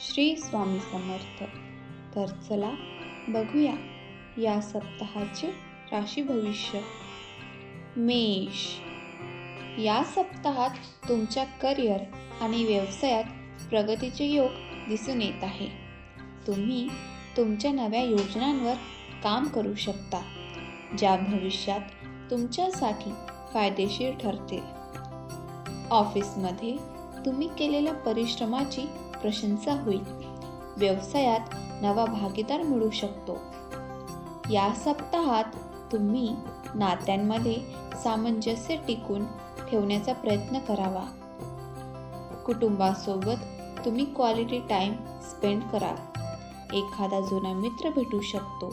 श्री स्वामी समर्थ. तर चला बघूया या सप्ताहाचे राशी भविष्य. मेष. या सप्ताहात तुमच्या करिअर आणि व्यवसायात प्रगतीचे योग दिसून येत आहे. तुम्ही तुमच्या नव्या योजनांवर काम करू शकता, ज्या भविष्यात तुमच्यासाठी फायदेशीर ठरतील. ऑफिसमध्ये तुम्ही केलेल्या परिश्रमाची प्रशंसा होईल. व्यवसायात नवा भागीदार मिळू शकतो. या सप्ताहात तुम्ही नात्यांमध्ये सामंजस्य टिकून ठेवण्याचा प्रयत्न करावा. कुटुंबासोबत तुम्ही क्वालिटी टाइम स्पेंड कराल. एखादा जुना मित्र भेटू शकतो,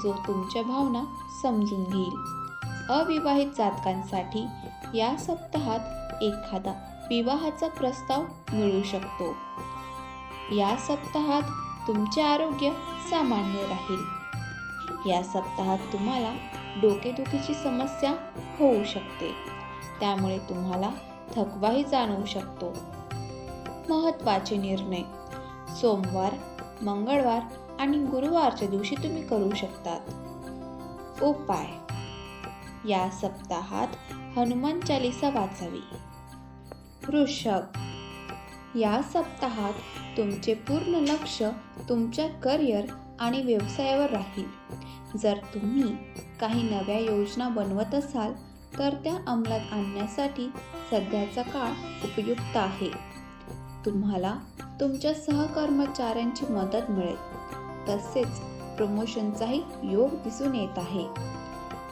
जो तुमच्या भावना समजून घेईल. अविवाहित जातकांसाठी या सप्ताहात एखादा विवाहाचा प्रस्ताव मिळू शकतो. या सप्ताहात तुमचे आरोग्य सामान्य राहील. या सप्ताहात तुम्हाला डोकेदुखीची समस्या होऊ शकते, त्यामुळे तुम्हाला थकवाही जाणवू शकतो. महत्त्वाचे निर्णय सोमवार, मंगळवार आणि गुरुवारच्या दिवशी तुम्ही करू शकतात. उपाय. या सप्ताहात हनुमान चालीसा वाचावी. वृषभ. या सप्ताहात तुमचे पूर्ण लक्ष तुमच्या करिअर आणि व्यवसायावर राहील. जर तुम्ही काही नव्या योजना बनवत असाल तर त्या अंमलात आणण्यासाठी सध्याचा काळ उपयुक्त आहे. तुम्हाला तुमच्या सहकर्मचाऱ्यांची मदत मिळेल. तसेच प्रमोशनचाही योग दिसून येत आहे.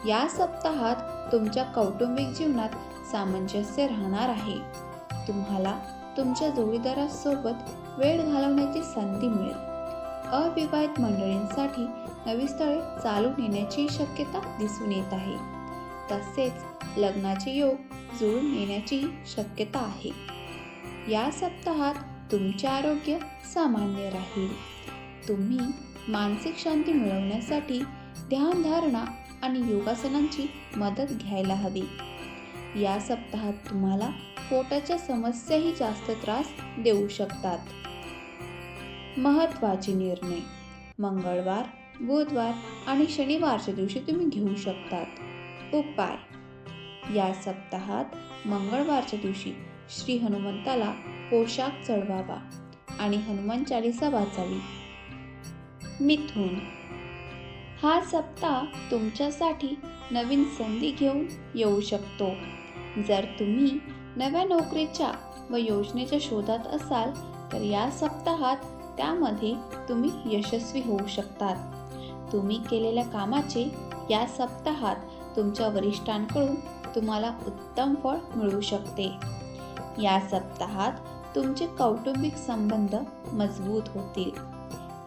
या सप्ताहात तुमच्या कौटुंबिक जीवनात सामंजस्य राहणार आहे. तुम्हाला तुमच्या जोडीदारासोबत वेळ घालवण्याची संधी मिळेल. अविवाहित मंडळींसाठी नवी स्थळे चालून येण्याची शक्यता दिसून येत आहे. तसेच लग्नाचे योग जुळून येण्याची शक्यता आहे. या सप्ताहात तुमचे आरोग्य सामान्य राहील. तुम्ही मानसिक शांती मिळवण्यासाठी ध्यानधारणा आणि योगासनांची मदत घ्यायला हवी. या सप्ताहात तुम्हाला पोटाच्या समस्याही जास्त त्रास देऊ शकतात. महत्त्वाचे निर्णय मंगळवार, बुधवार आणि शनिवारच्या दिवशी तुम्ही घेऊ शकतात. उपाय. या सप्ताहात मंगळवारच्या दिवशी श्री हनुमंताला पोशाख चढवावा आणि हनुमान चालीसा वाचावी. मिथुन. हा सप्ताह तुमच्यासाठी नवीन संधी घेऊन येऊ शकतो. जर तुम्ही नव्या नोकरीच्या व योजनेच्या शोधात असाल तर या सप्ताहात त्यामध्ये तुम्ही यशस्वी होऊ शकतात. तुम्ही केलेल्या कामाचे या सप्ताहात तुमच्या वरिष्ठांकडून तुम्हाला उत्तम फळ मिळू शकते. या सप्ताहात तुमचे कौटुंबिक संबंध मजबूत होतील.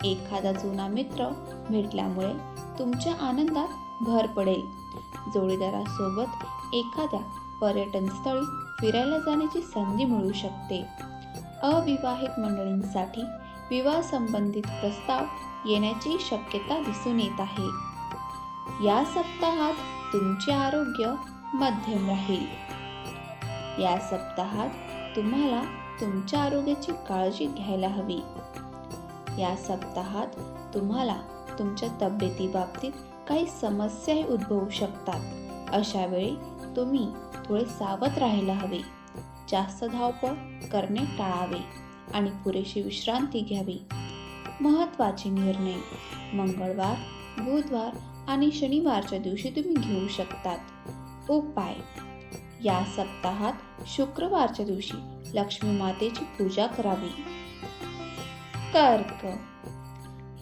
एखादा जुना मित्र भेटल्यामुळे तुमच्या आनंदात भर पडेल. जोडीदारासोबत एखाद्या पर्यटन स्थळी फिरायला जाण्याची संधी मिळू शकते. अविवाहित मंडळींसाठी विवाह संबंधित प्रस्ताव येण्याची शक्यता दिसून येत आहे. या सप्ताहात तुमचे आरोग्य मध्यम राहील. या सप्ताहात तुम्हाला तुमच्या आरोग्याची काळजी घ्यायला हवी. या सप्ताहात तुम्हाला तुमच्या तब्येतीबाबतीत काही समस्याही उद्भवू शकतात. अशा वेळी तुम्ही थोडे सावध राहायला हवे. जास्त धावपळ करणे टाळावे आणि पुरेशी विश्रांती घ्यावी. महत्त्वाचे निर्णय मंगळवार, बुधवार आणि शनिवारच्या दिवशी तुम्ही घेऊ शकतात. उपाय. या सप्ताहात शुक्रवारच्या दिवशी लक्ष्मी मातेची पूजा करावी. कर्क.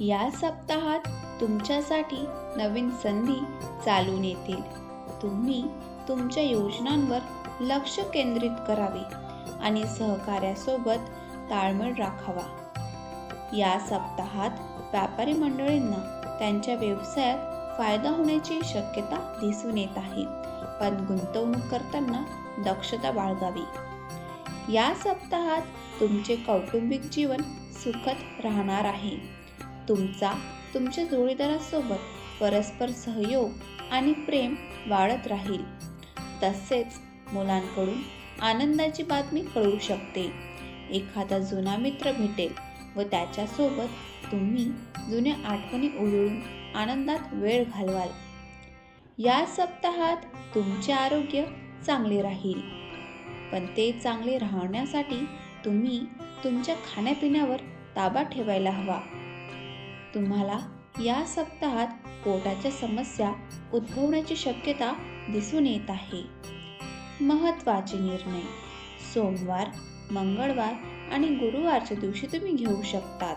या सप्ताहात तुमच्यासाठी नवीन संधी चालून येतील. तुम्ही तुमच्या योजनांवर लक्ष केंद्रित करावे आणि सहकार्यासोबत ताळमेळ राखावा. या सप्ताहात व्यापारी मंडळींना त्यांच्या व्यवसायात फायदा होण्याची शक्यता दिसून येत आहे, पण गुंतवणूक करताना दक्षता बाळगावी. या सप्ताहात तुमचे कौटुंबिक जीवन सुखद राहणार आहे. तुमच्या जोडीदारासोबत परस्पर सहयोग आणि प्रेम वाढत राहील. तसेच मुलांकडून आनंदाची बातमी कळू शकते. एखादा जुना मित्र भेटेल व त्याच्यासोबत तुम्ही जुन्या आठवणी उधळून आनंदात वेळ घालवाल. या सप्ताहात तुमचे आरोग्य चांगले राहील, पण ते चांगले राहण्यासाठी तुम्ही तुमच्या खाण्यापिण्यावर ताबा ठेवायला हवा. तुम्हाला या सप्ताहात पोटाच्या समस्या उद्भवण्याची शक्यता दिसून येत आहे. महत्त्वाचे निर्णय सोमवार, मंगळवार आणि गुरुवारच्या दिवशी तुम्ही घेऊ शकतात.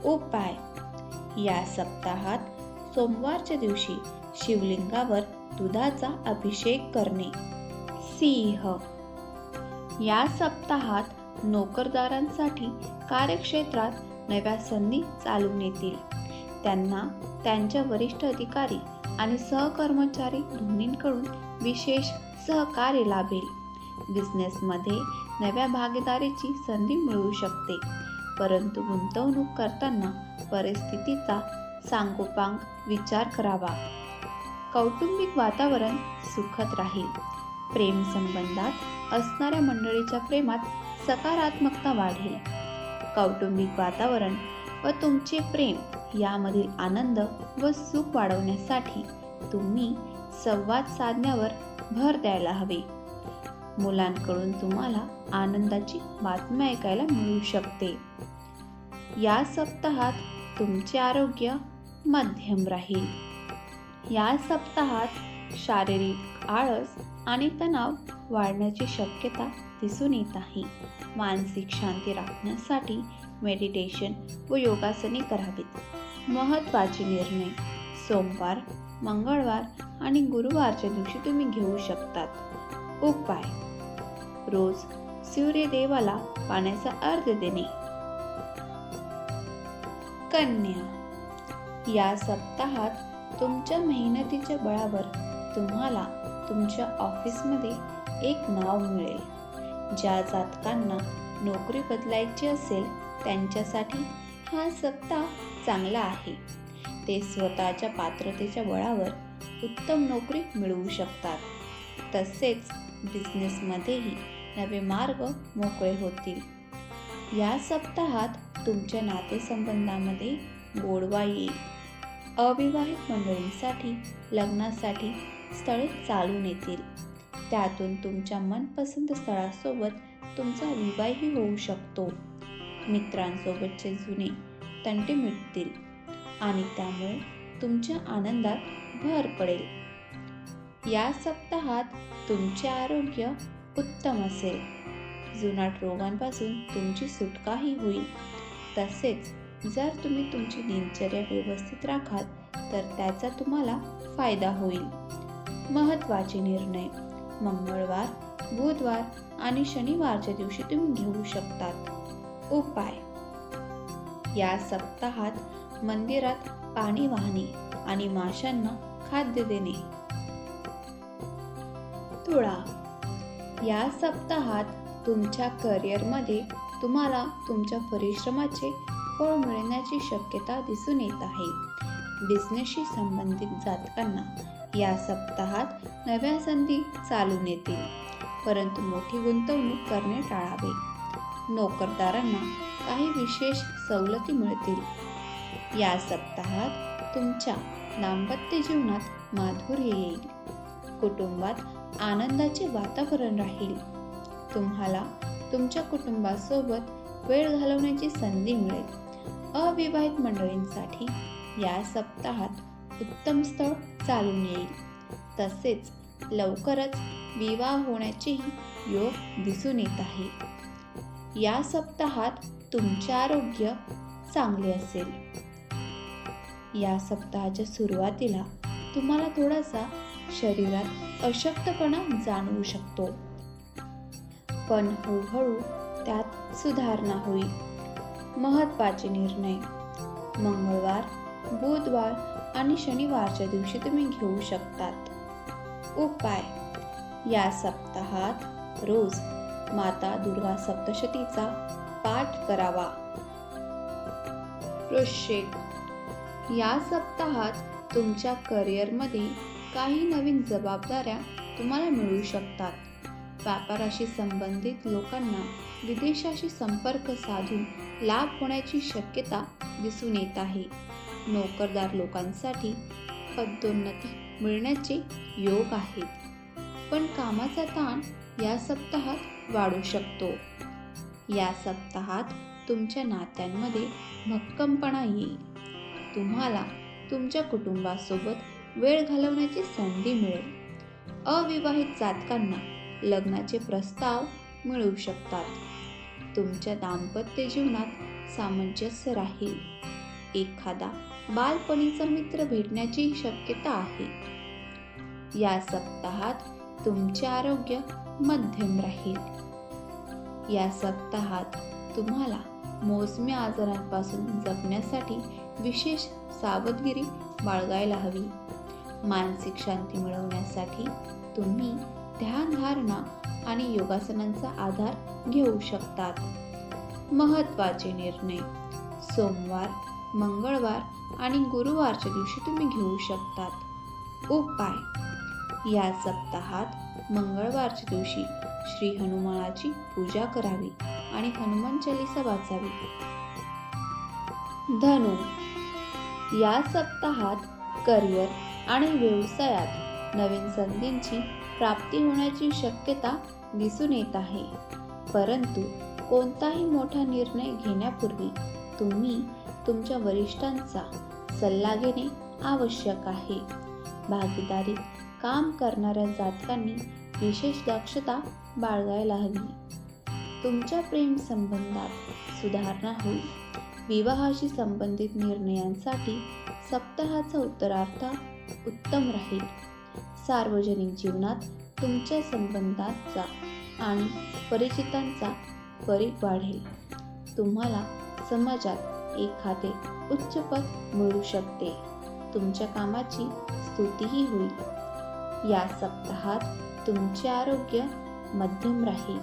उपाय या सप्ताहात सोमवारच्या दिवशी शिवलिंगावर दुधाचा अभिषेक करणे. सिंह या सप्ताहात नोकरदारांसाठी कार्यक्षेत्रात नव्या संधी चालून येतील. त्यांना त्यांच्या वरिष्ठ अधिकारी आणि सहकर्मचारी दोन्हींकडून विशेष सहकार्य लाभेल. बिझनेसमध्ये नव्या भागीदारीची संधी मिळू शकते, परंतु गुंतवणूक करताना परिस्थितीचा सांगोपांग विचार करावा. कौटुंबिक वातावरण सुखद राहील. प्रेम संबंधात असणाऱ्या मंडळीच्या प्रेमात सकारात्मकता वाढेल. कौटुंबिक वातावरण व तुमचे प्रेम यामधील आनंद व सुख वाढवण्यासाठी तुम्ही संवाद साधण्यावर भर द्यायला हवे. मुलांकडून तुम्हाला आनंदाची बातमी ऐकायला मिळू शकते. या सप्ताहात तुमचे आरोग्य मध्यम राहील. या सप्ताहात शारीरिक आळस आणि तणाव वाढण्याची शक्यता दिसून येत आहे. मानसिक शांती राखण्यासाठी मेडिटेशन व योगासने करावीत. महत्त्वाचे निर्णय सोमवार, मंगळवार आणि गुरुवारच्या दिवशी तुम्ही घेऊ शकतात. उपाय रोज सूर्यदेवाला पाण्याचा अर्घ्य देणे. कन्या या सप्ताहात तुमच्या मेहनतीच्या बळावर तुम्हाला तुमच्या ऑफिसमध्ये एक नाव मिळेल. ज्या जातकांना नोकरी बदलायची असेल त्यांच्यासाठी हा सप्ताह चांगला आहे. ते स्वतःच्या पात्रतेच्या बळावर उत्तम नोकरी मिळवू शकतात. तसेच बिझनेसमध्येही नवे मार्ग मोकळे होतील. या सप्ताहात तुमच्या नातेसंबंधामध्ये गोडवा येईल. अविवाहित मंडळींसाठी लग्नासाठी स्थळे चालून येतील. त्यातून तुमच्या मनपसंत स्थळासोबत तुमचा विवाहही होऊ शकतो. मित्रांसोबतचे जुने तंटे मिटतील आणि त्यामुळे तुमच्या आनंदात भर पडेल. या सप्ताहात तुमचे आरोग्य उत्तम असेल. जुनाट रोगांपासून तुमची सुटकाही होईल. तसेच जर तुम्ही तुमची दिनचर्या व्यवस्थित राखाल तर त्याचा तुम्हाला फायदा होईल. महत्त्वाचे निर्णय मंगळवार, बुधवार आणि शनिवारच्या दिवशी तुम्ही घेऊ शकतात. उपाय या सप्ताहात मंदिरात पाणी वाहणे आणि माशांना खाद्य देणे. तुळा या सप्ताहात तुमच्या करिअरमध्ये तुम्हाला तुमच्या परिश्रमाचे फळ मिळण्याची शक्यता दिसून येत आहे. बिझनेसशी संबंधित जातकांना या सप्ताहात नव्या संधी चालून येतील, परंतु मोठी गुंतवणूक करणे टाळावे. नोकरदारांना काही विशेष सवलती मिळतील. या सप्ताहात तुमच्या दाम्पत्य जीवनात माधुर्य येईल. कुटुंबात आनंदाचे वातावरण राहील. तुम्हाला तुमच्या कुटुंबासोबत वेळ घालवण्याची संधी मिळेल. अविवाहित मंडळींसाठी या सप्ताहात उत्तम स्थळ चालून येईल. तसेच लवकरच विवाह होण्याचेही योग दिसून येत आहे. या सप्ताहात तुमचे आरोग्य चांगले असेल. या सप्ताहाच्या सुरुवातीला तुम्हाला थोडासा शरीरात अशक्तपणा जाणवू शकतो, पण हळूहळू त्यात सुधारणा होईल. महत्त्वाचे निर्णय मंगळवार, बुधवार आणि शनिवारच्या दिवशी तुम्ही घेऊ शकतात. उपाय या सप्ताहात रोज माता दुर्गा सप्तशतीचा पाठ करावा. वृश्चिक या सप्ताहात तुमच्या करिअरमध्ये काही नवीन जबाबदाऱ्या तुम्हाला मिळू शकतात. व्यापाराशी संबंधित लोकांना विदेशाशी संपर्क साधून लाभ होण्याची शक्यता दिसून येत आहे. नोकरदार लोकांसाठी पदोन्नती मिळण्याचे योग आहेत, पण कामाचा ताण या सप्ताहात वाढू शकतो. या सप्ताहात तुमच्या नात्यांमध्ये भक्कमपणा येईल. तुम्हाला तुमच्या कुटुंबासोबत वेळ घालवण्याची संधी मिळेल. अविवाहित जातकांना लग्नाचे प्रस्ताव मिळू शकतात. तुमच्या दाम्पत्य जीवनात सामंजस्य राहील. एखादा बालपणीचा मित्र भेटण्याची शक्यता आहे. या सप्ताहात तुमचे आरोग्य मध्यम राहील. या सप्ताहात तुम्हाला मोसमी आजारांपासून जगण्यासाठी विशेष सावधगिरी बाळगायला हवी. मानसिक शांती मिळवण्यासाठी तुम्ही ध्यानधारणा आणि योगासनांचा आधार घेऊ शकतात. महत्त्वाचे निर्णय सोमवार, मंगळवार आणि गुरुवारच्या दिवशी तुम्ही घेऊ शकतात. उपाय या सप्ताहात मंगळवारच्या दिवशी श्री हनुमानाची पूजा करावी आणि हनुमान चालीसा वाचावी. धनु या सप्ताहात करिअर आणि व्यवसायात नवीन संधींची प्राप्ती होण्याची शक्यता दिसून येत आहे, परंतु कोणताही मोठा निर्णय घेण्यापूर्वी तुम्ही तुमच्या वरिष्ठांचा सल्ला घेणे आवश्यक आहे. भागीदारीत काम करणाऱ्या जातकांनी विशेष दक्षता बाळगायला हवी. तुमच्या प्रेम संबंधात सुधारणा होईल. विवाहाशी संबंधित निर्णयांसाठी सप्ताहाचा उत्तरार्ध उत्तम राहील. सार्वजनिक जीवनात तुमच्या संबंधांचा आणि परिचितांचा परीघ वाढेल. तुम्हाला समाजात एखादे उच्च पद मिळू शकते. तुमच्या कामाची स्तुतीही होईल. या सप्ताहात तुमचे आरोग्य मध्यम राहील,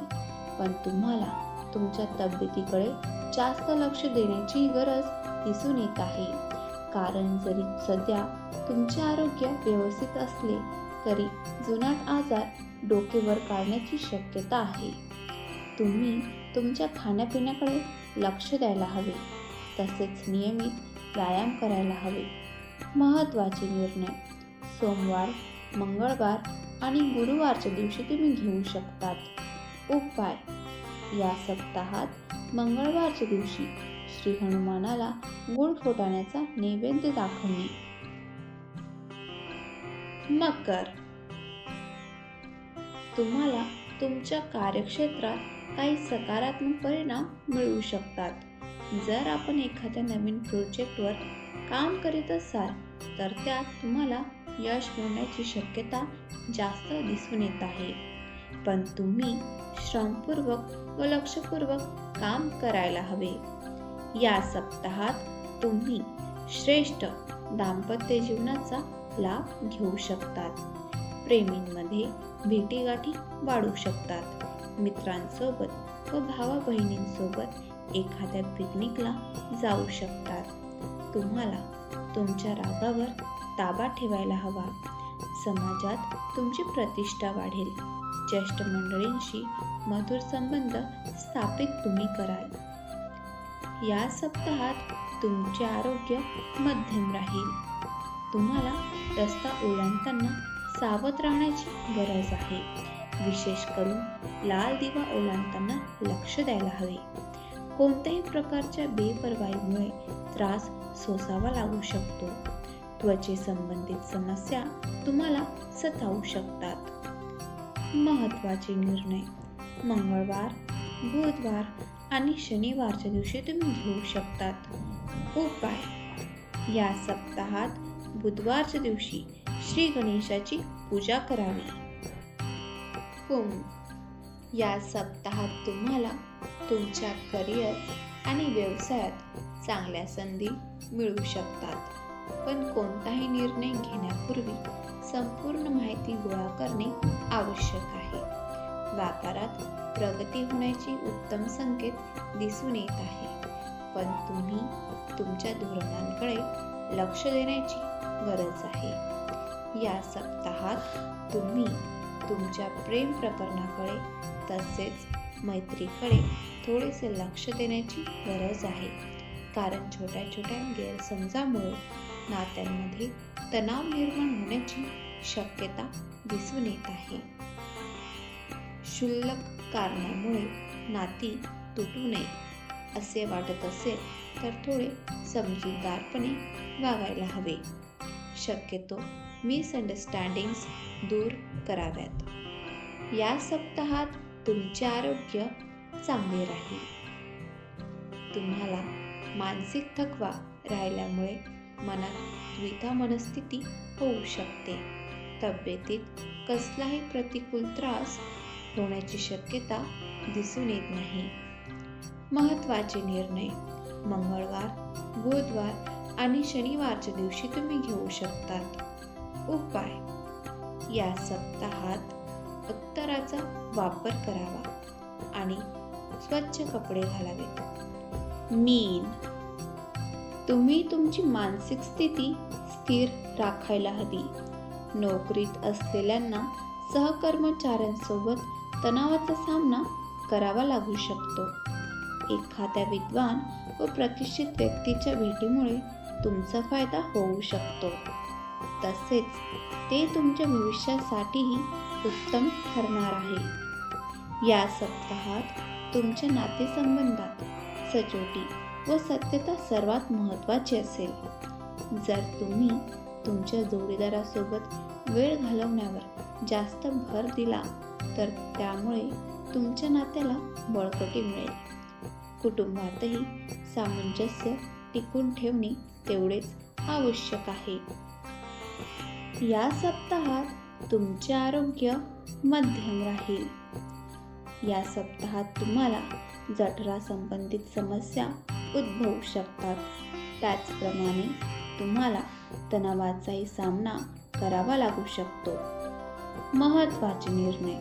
पण तुम्हाला तुमच्या तब्येतीकडे जास्त लक्ष देण्याची गरज दिसून येत आहे. कारण जरी सध्या तुमचे आरोग्य व्यवस्थित असले तरी जुनाट आजार डोकेवर काढण्याची शक्यता आहे. तुम्ही तुमच्या खाण्यापिण्याकडे लक्ष द्यायला हवे, तसेच नियमित व्यायाम करायला हवे. महत्त्वाचे निर्णय सोमवार, मंगळवार आणि गुरुवारच्या दिवशी तुम्ही घेऊ शकतात. उपाय या सप्ताहात मंगळवारच्या दिवशी श्री हनुमानाला गुळ फोडण्याचा नैवेद्य दाखवणे. मकर तुम्हाला तुमच्या कार्यक्षेत्रात काही सकारात्मक परिणाम मिळू शकतात. जर आपण एखाद्या नवीन प्रोजेक्टवर काम करीत असाल तर त्यात तुम्हाला यश मिळण्याची शक्यता जास्त दिसून येत आहे, पण तुम्ही श्रमपूर्वक व लक्षपूर्वक काम करायला हवे. या सप्ताहात तुम्ही श्रेष्ठ दाम्पत्य जीवनाचा लाभ घेऊ शकतात. प्रेमींमध्ये भेटीगाठी वाढू शकतात. मित्रांसोबत व भावा बहिणींसोबत एखाद्या पिकनिकला जाऊ शकतात. तुम्हाला तुमच्या रागावर ताबा ठेवायला हवा. समाजात तुमची प्रतिष्ठा वाढेल. ज्येष्ठ मंडळींशी मधुर संबंध स्थापित तुम्ही कराल. या सप्ताहात तुमचे आरोग्य मध्यम राहील. तुम्हाला रस्ता ओलांडताना सावध राहण्याची गरज आहे. विशेष करून लाल दिवा ओलांडताना लक्ष द्यायला हवे. कोणत्याही प्रकारच्या बेपर्वाईमुळे त्रास सोसावा लागू शकतो. त्वचेसंबंधित समस्या तुम्हाला सतावू शकतात. महत्त्वाचे निर्णय मंगळवार, बुधवार आणि शनिवारच्या दिवशी तुम्ही घेऊ शकतात. उपाय या सप्ताहात बुधवारच्या दिवशी श्री गणेशाची पूजा करावी. कुंभ या सप्ताहात तुम्हाला तुमच्या करिअर आणि व्यवसायात चांगल्या संधी मिळू शकतात, पण कोणताही निर्णय घेण्यापूर्वी संपूर्ण माहिती गोळा करणे आवश्यक आहे. व्यापारात प्रगती होण्याची उत्तम संकेत दिसून येत आहे, पण तुम्ही तुमच्या धोरणांकडे लक्ष देण्याची गरज आहे. या सप्ताहात तुम्ही तुमच्या प्रेम प्रकरणाकडे तसेच मैत्रीकडे थोडेसे लक्ष देण्याची गरज आहे, कारण छोट्या छोट्या गैरसमजामुळे नात्यांमध्ये तणाव निर्माण होण्याची शक्यता दिसून येत आहे. क्षुल्लक कारणामुळे नाती तुटू नये असे वाटत असेल तर थोडे समजूतदारपणे वागायला हवे. शक्यतो मिसअंडरस्टँडिंग्स दूर कराव्यात. या सप्ताहात तुमचे आरोग्य चांगले राहील. तुम्हाला मानसिक थकवा राहिल्यामुळे मनात द्विधा मनस्थिती होऊ शकते. तब्येतीत कसलाही प्रतिकूल त्रास होण्याची शक्यता दिसून येत नाही. महत्त्वाचे निर्णय मंगळवार, बुधवार आणि शनिवारच्या दिवशी तुम्ही घेऊ शकतात. उपाय: या सप्ताहात अत्तराचा वापर करावा आणि स्वच्छ कपडे घालावेत. मीन, तुम्ही तुमची मानसिक स्थिती स्थिर राखायला हवी. नोकरीत असलेल्यांना सहकर्मचाऱ्यांसोबत तणावाचा सामना करावा लागू शकतो. एखाद्या विद्वान व प्रतिष्ठित व्यक्तीच्या भेटीमुळे तुमचा फायदा होऊ शकतो. तसेच ते तुमच्या भविष्यासाठीही उत्तम ठरणार आहे. या सप्ताहात तुमच्या नातेसंबंधात सचोटी व सत्यता सर्वात महत्त्वाची असेल. जर तुम्ही तुमच्या जोडीदारासोबत वेळ घालवण्यावर जास्त भर दिला तर त्यामुळे तुमच्या नात्याला बळकटी मिळेल. कुटुंबातही सामंजस्य टिकून ठेवणे तेवढेच आवश्यक आहे. या सप्ताहात तुमचे आरोग्य मध्यम राहील. या सप्ताहात तुम्हाला जठरासंबंधित समस्या उद्भवू शकतात. त्याचप्रमाणे तुम्हाला तणावाचाही सामना करावा लागू शकतो. महत्त्वाचे निर्णय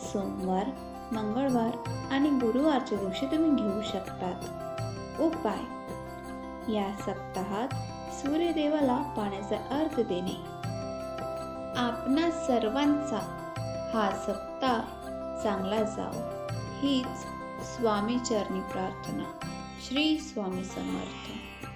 सोमवार, मंगळवार आणि गुरुवारच्या दिवशी तुम्ही घेऊ शकतात. उपाय: या सप्ताहात सूर्यदेवाला पाण्याचा अर्घ देणे. आपणा सर्वांचा हा सप्ताह चांगला जाओ हीच स्वामी चरणी प्रार्थना. श्री स्वामी समर्थ.